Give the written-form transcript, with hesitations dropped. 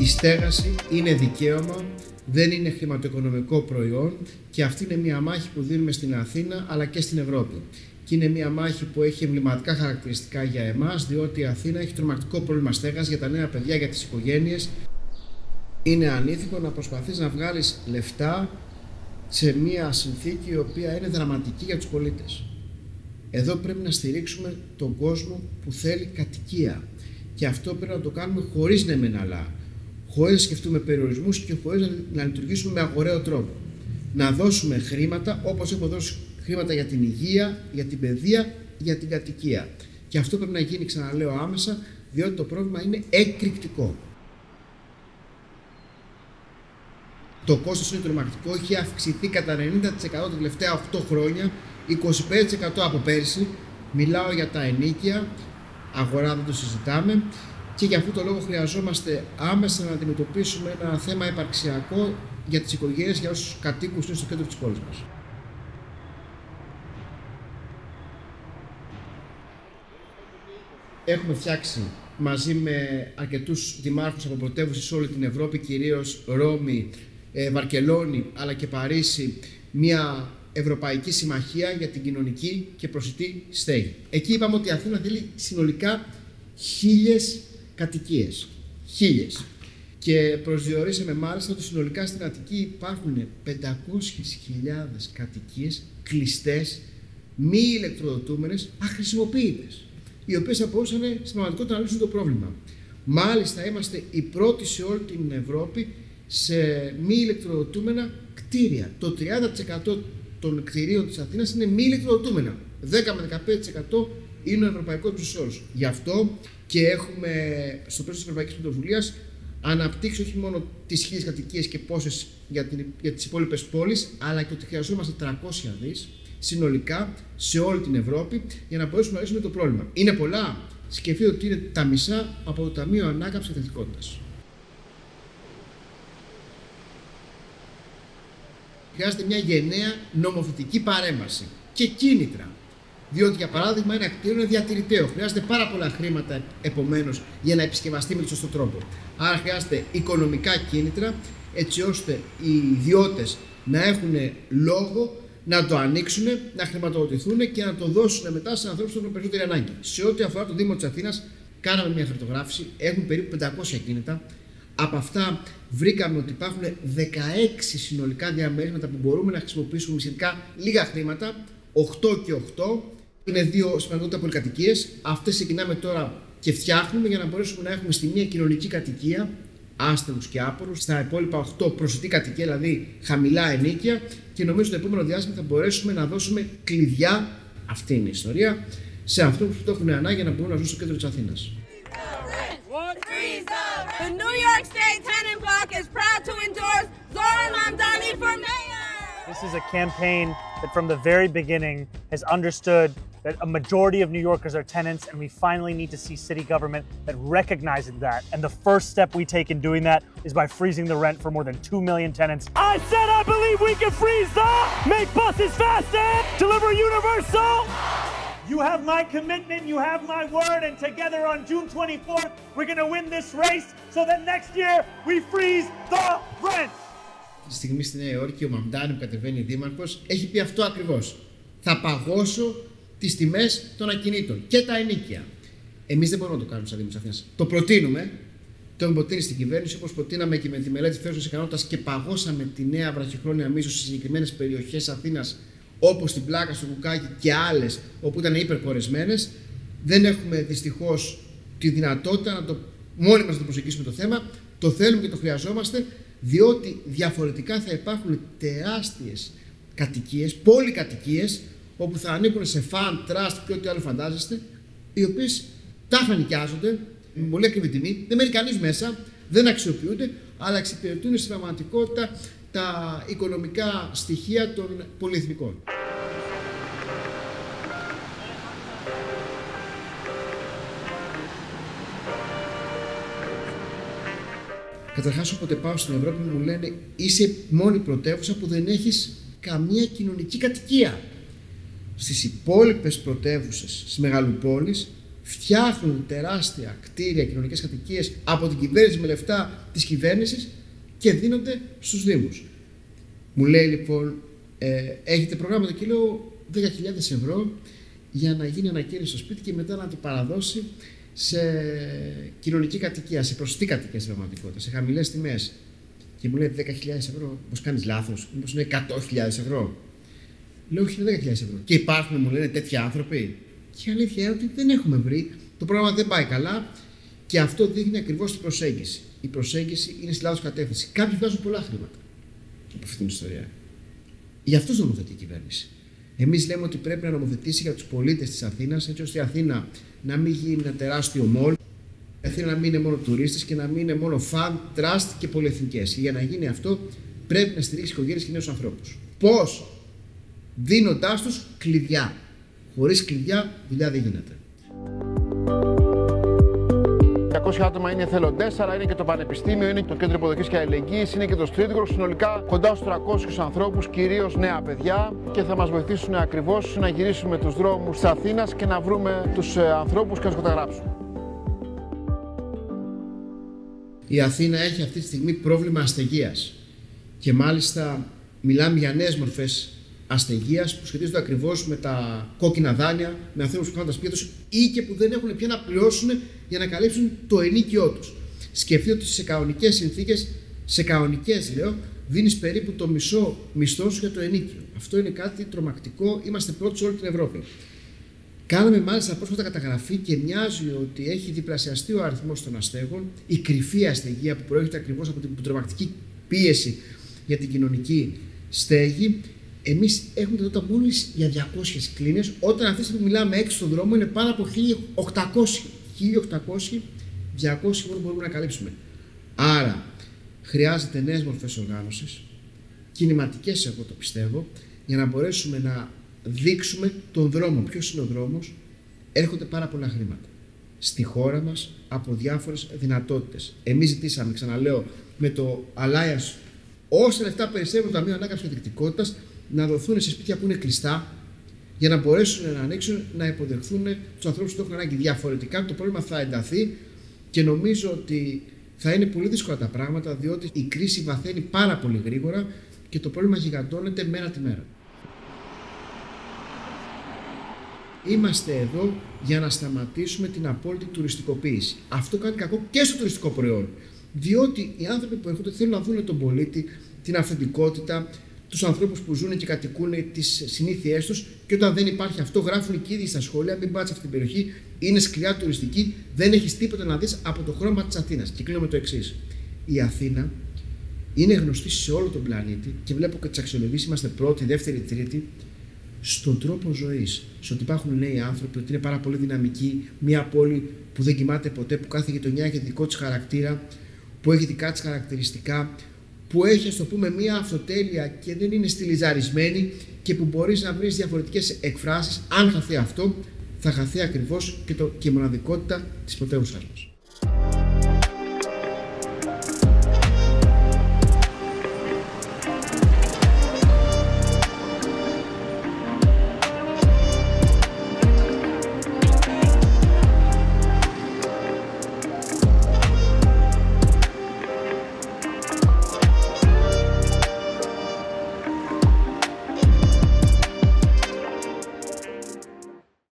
Η στέγαση είναι δικαίωμα, δεν είναι χρηματοοικονομικό προϊόν και αυτή είναι μια μάχη που δίνουμε στην Αθήνα αλλά και στην Ευρώπη. Και είναι μια μάχη που έχει εμβληματικά χαρακτηριστικά για εμάς, διότι η Αθήνα έχει τρομακτικό πρόβλημα στέγασης για τα νέα παιδιά, για τις οικογένειες. Είναι ανήθικο να προσπαθείς να βγάλεις λεφτά σε μια συνθήκη η οποία είναι δραματική για τους πολίτες. Εδώ πρέπει να στηρίξουμε τον κόσμο που θέλει κατοικία. Και αυτό πρέπει να το κάνουμε χωρίς ναι μεν αλλά, χωρίς να σκεφτούμε περιορισμούς και χωρίς να λειτουργήσουμε με αγοραίο τρόπο. Να δώσουμε χρήματα όπως έχουμε δώσει χρήματα για την υγεία, για την παιδεία, για την κατοικία. Και αυτό πρέπει να γίνει, ξαναλέω, άμεσα, διότι το πρόβλημα είναι εκρηκτικό. Το κόστος είναι τρομακτικό, έχει αυξηθεί κατά 90% τα τελευταία 8 χρόνια, 25% από πέρσι. Μιλάω για τα ενοίκια, αγορά δεν το συζητάμε και για αυτό το λόγο χρειαζόμαστε άμεσα να αντιμετωπίσουμε ένα θέμα υπαρξιακό για τις οικογένειες, για όσους κατοίκους είναι στο κέντρο της πόλης μας. Έχουμε φτιάξει μαζί με αρκετούς δημάρχους από πρωτεύουσες σε όλη την Ευρώπη, κυρίως Ρώμη, Βαρκελόνη αλλά και Παρίσι, μια Ευρωπαϊκή Συμμαχία για την κοινωνική και προσιτή στέγη. Εκεί είπαμε ότι η Αθήνα θέλει συνολικά 1.000 κατοικίες. 1.000. Και προσδιορίσαμε μάλιστα ότι συνολικά στην Αττική υπάρχουν 500.000 κατοικίες κλειστές, μη ηλεκτροδοτούμενες, αχρησιμοποιητές, οι οποίες θα μπορούσαν στην πραγματικότητα να λύσουν το πρόβλημα. Μάλιστα είμαστε οι πρώτοι σε όλη την Ευρώπη σε μη ηλεκτροδοτούμενα κτίρια. Το 30% των κτιρίων της Αθήνας είναι μη ηλεκτροδοτούμενα. 10 με 15% είναι ο ευρωπαϊκός μέσος όρος. Γι' αυτό και έχουμε στο πλαίσιο της Ευρωπαϊκής Πρωτοβουλίας αναπτύξει όχι μόνο τις 1.000 κατοικίες και πόσες για τις υπόλοιπες πόλεις, αλλά και ότι χρειαζόμαστε 300 δις συνολικά σε όλη την Ευρώπη για να μπορέσουμε να λύσουμε το πρόβλημα. Είναι πολλά. Σκεφτείτε ότι είναι τα μισά από το Ταμείο Ανάκαμψης και Ανθεκτικότητας. Χρειάζεται μια γενναία νομοθετική παρέμβαση και κίνητρα. Διότι, για παράδειγμα, ένα κτίριο είναι διατηρηταίο. Χρειάζεται πάρα πολλά χρήματα, επομένως, για να επισκευαστεί με τον σωστό τρόπο. Άρα, χρειάζεται οικονομικά κίνητρα, έτσι ώστε οι ιδιώτες να έχουν λόγο να το ανοίξουν, να χρηματοδοτηθούν και να το δώσουν μετά σε ανθρώπους που έχουν περισσότερη ανάγκη. Σε ό,τι αφορά το Δήμο της Αθήνας, κάναμε μια χαρτογράφηση. Έχουν περίπου 500 κίνητα. Από αυτά βρήκαμε ότι υπάρχουν 16 συνολικά διαμερίσματα που μπορούμε να χρησιμοποιήσουμε με σχετικά λίγα χρήματα, 8 και 8. Είναι δύο σημαντικότητα πολυκατοικίες. Αυτές ξεκινάμε τώρα και φτιάχνουμε για να μπορέσουμε να έχουμε στη μία κοινωνική κατοικία, άστεγους και άπορους, στα υπόλοιπα 8 προσιτή κατοικία, δηλαδή χαμηλά ενοίκια, και νομίζω το επόμενο διάστημα θα μπορέσουμε να δώσουμε κλειδιά, αυτή είναι η ιστορία, σε αυτούς που το έχουν ανάγκη για να μπορούν να ζουν στο κέντρο της Αθήνας. The New York State Tenant Bloc is proud to endorse Zoran Mamdani for mayor. This is a campaign that from the very beginning has understood that a majority of New Yorkers are tenants, and we finally need to see city government that recognizes that. And the first step we take in doing that is by freezing the rent for more than 2 million tenants. I said I believe we can freeze the, make buses faster, deliver universal. You have my commitment, you have my word, and together on June 24th, we're going to win this race so that next year we freeze the rent. Τη στιγμή στη Νέα Υόρκη ο Μαμντάνι που κατεβαίνει δήμαρχος έχει πει αυτό ακριβώς. Θα παγώσω τις τιμές των ακινήτων και τα ενοίκια. Εμείς δεν μπορούμε να το κάνουμε σαν Δήμος της Αθήνας. Το προτείνουμε, το έχουμε προτείνει στην κυβέρνηση, όπως προτείναμε και με τη μελέτη φέρουσας ικανότητας και παγώσαμε τη νέα βραχυχρόνια μίσθωση σε συγκεκριμένες περιοχές Αθήνας, όπως την Πλάκα, στο Κουκάκι και άλλες όπου ήταν υπερκορεσμένες. Δεν έχουμε δυστυχώς τη δυνατότητα μόνοι μας να το προσεγγίσουμε το θέμα. Το θέλουμε και το χρειαζόμαστε, διότι διαφορετικά θα υπάρχουν τεράστιες κατοικίες, πολυκατοικίες, όπου θα ανήκουν σε φαν, τραστ και ό,τι άλλο φαντάζεστε, οι οποίες τάχα νοικιάζονται με πολύ ακριβή τιμή, δεν μένει κανείς μέσα, δεν αξιοποιούνται, αλλά εξυπηρετούν στην πραγματικότητα τα οικονομικά στοιχεία των πολυεθνικών. Καταρχάς, όποτε πάω στην Ευρώπη μου λένε είσαι μόνη πρωτεύουσα που δεν έχεις καμία κοινωνική κατοικία. Στις υπόλοιπες πρωτεύουσες, στις μεγαλοπόλεις, φτιάχνουν τεράστια κτίρια, κοινωνικές κατοικίες από την κυβέρνηση με λεφτά της κυβέρνησης και δίνονται στους Δήμους. Μου λέει λοιπόν, έχετε προγράμματα και λέω 10.000 ευρώ για να γίνει ανακαίνιση στο σπίτι και μετά να την παραδώσει σε κοινωνική κατοικία, σε προσιτή κατοικία στην πραγματικότητα, σε χαμηλές τιμές. Και μου λέει 10.000 ευρώ, μήπως κάνεις λάθος, μήπως είναι 100.000 ευρώ. Λέω όχι, είναι 10.000 ευρώ. Και υπάρχουν, μου λένε, τέτοιοι άνθρωποι. Και η αλήθεια είναι ότι δεν έχουμε βρει, το πρόγραμμα δεν πάει καλά και αυτό δείχνει ακριβώς την προσέγγιση. Η προσέγγιση είναι στη λάθος κατεύθυνση. Κάποιοι βγάζουν πολλά χρήματα από αυτή την ιστορία. Γι' αυτό νομοθετεί η κυβέρνηση. Εμείς λέμε ότι πρέπει να νομοθετήσει για τους πολίτες της Αθήνας, έτσι ώστε η Αθήνα να μην γίνει ένα τεράστιο μόλ, η Αθήνα να μην είναι μόνο τουρίστες και να μην είναι μόνο φαν, τραστ και πολυεθνικές. Και για να γίνει αυτό, πρέπει να στηρίξει οικογένειες και νέους ανθρώπους. Πώς? Δίνοντάς τους κλειδιά. Χωρίς κλειδιά, δουλειά δεν γίνεται. 200 άτομα είναι εθελοντές, αλλά είναι και το Πανεπιστήμιο, είναι και το Κέντρο Υποδοχής και Αλληλεγγύης, είναι και το Street Group. Συνολικά κοντά στους 300 ανθρώπους, κυρίως νέα παιδιά, και θα μας βοηθήσουν ακριβώς να γυρίσουμε τους δρόμους της Αθήνας και να βρούμε τους ανθρώπους και να τους καταγράψουμε. Η Αθήνα έχει αυτή τη στιγμή πρόβλημα αστεγίας και μάλιστα μιλάμε για νέες μορφές αστεγίας που σχετίζονται ακριβώς με τα κόκκινα δάνεια, με ανθρώπους που κάνουν τα σπίτια τους ή και που δεν έχουν πια να πληρώσουν για να καλύψουν το ενοίκιό τους. Σκεφτείτε ότι σε κανονικές συνθήκες, σε κανονικές λέω, δίνεις περίπου το μισό μισθό σου για το ενοίκιο. Αυτό είναι κάτι τρομακτικό, είμαστε πρώτοι σε όλη την Ευρώπη. Κάναμε μάλιστα πρόσφατα καταγραφή και μοιάζει ότι έχει διπλασιαστεί ο αριθμός των αστέγων, η κρυφή αστεγία που προέρχεται ακριβώς από την τρομακτική πίεση για την κοινωνική στέγη. Εμείς έχουμε τότε μόλις για 200 κλίνες, όταν αυτή τη στιγμή μιλάμε έξω στον δρόμο είναι πάνω από 1.800. 1.800, 200 μόνο μπορούμε να καλύψουμε. Άρα χρειάζεται νέες μορφές οργάνωσης, κινηματικές εγώ το πιστεύω, για να μπορέσουμε να δείξουμε τον δρόμο. Ποιος είναι ο δρόμος? Έρχονται πάρα πολλά χρήματα στη χώρα μας από διάφορες δυνατότητες. Εμείς ζητήσαμε, ξαναλέω, με το Alliance, όσα λεφτά περισσεύουν το Ταμείο Ανάκαμψης και Ανθεκτικότητας να δοθούν σε σπίτια που είναι κλειστά για να μπορέσουν να ανοίξουν, να υποδεχθούν τους ανθρώπους που το έχουν ανάγκη. Διαφορετικά το πρόβλημα θα ενταθεί και νομίζω ότι θα είναι πολύ δύσκολα τα πράγματα, διότι η κρίση βαθαίνει πάρα πολύ γρήγορα και το πρόβλημα γιγαντώνεται μέρα τη μέρα. Είμαστε εδώ για να σταματήσουμε την απόλυτη τουριστικοποίηση. Αυτό κάνει κακό και στο τουριστικό προϊόν. Διότι οι άνθρωποι που έρχονται θέλουν να δουν τον πολίτη, την αυθεντικότητα, τους ανθρώπους που ζουν και κατοικούν, τις συνήθειές τους, και όταν δεν υπάρχει αυτό, γράφουν και ήδη στα σχόλια: μην πάτε σε αυτή την περιοχή, είναι σκληρά τουριστική, δεν έχεις τίποτα να δεις από το χρώμα της Αθήνας. Και κλείνω με το εξής. Η Αθήνα είναι γνωστή σε όλο τον πλανήτη και βλέπω και τις αξιολογήσεις, είμαστε πρώτη, δεύτερη, τρίτη, στον τρόπο ζωής. Στο ότι υπάρχουν νέοι άνθρωποι, ότι είναι πάρα πολύ δυναμική, μια πόλη που δεν κοιμάται ποτέ, που κάθε γειτονιά έχει δικό της χαρακτήρα, που έχει δικά της χαρακτηριστικά, που έχει, ας το πούμε, μια αυτοτέλεια και δεν είναι στιλιζαρισμένη και που μπορείς να βρεις διαφορετικές εκφράσεις. Αν χαθεί αυτό, θα χαθεί ακριβώς και η μοναδικότητα της πρωτεύουσάς μας.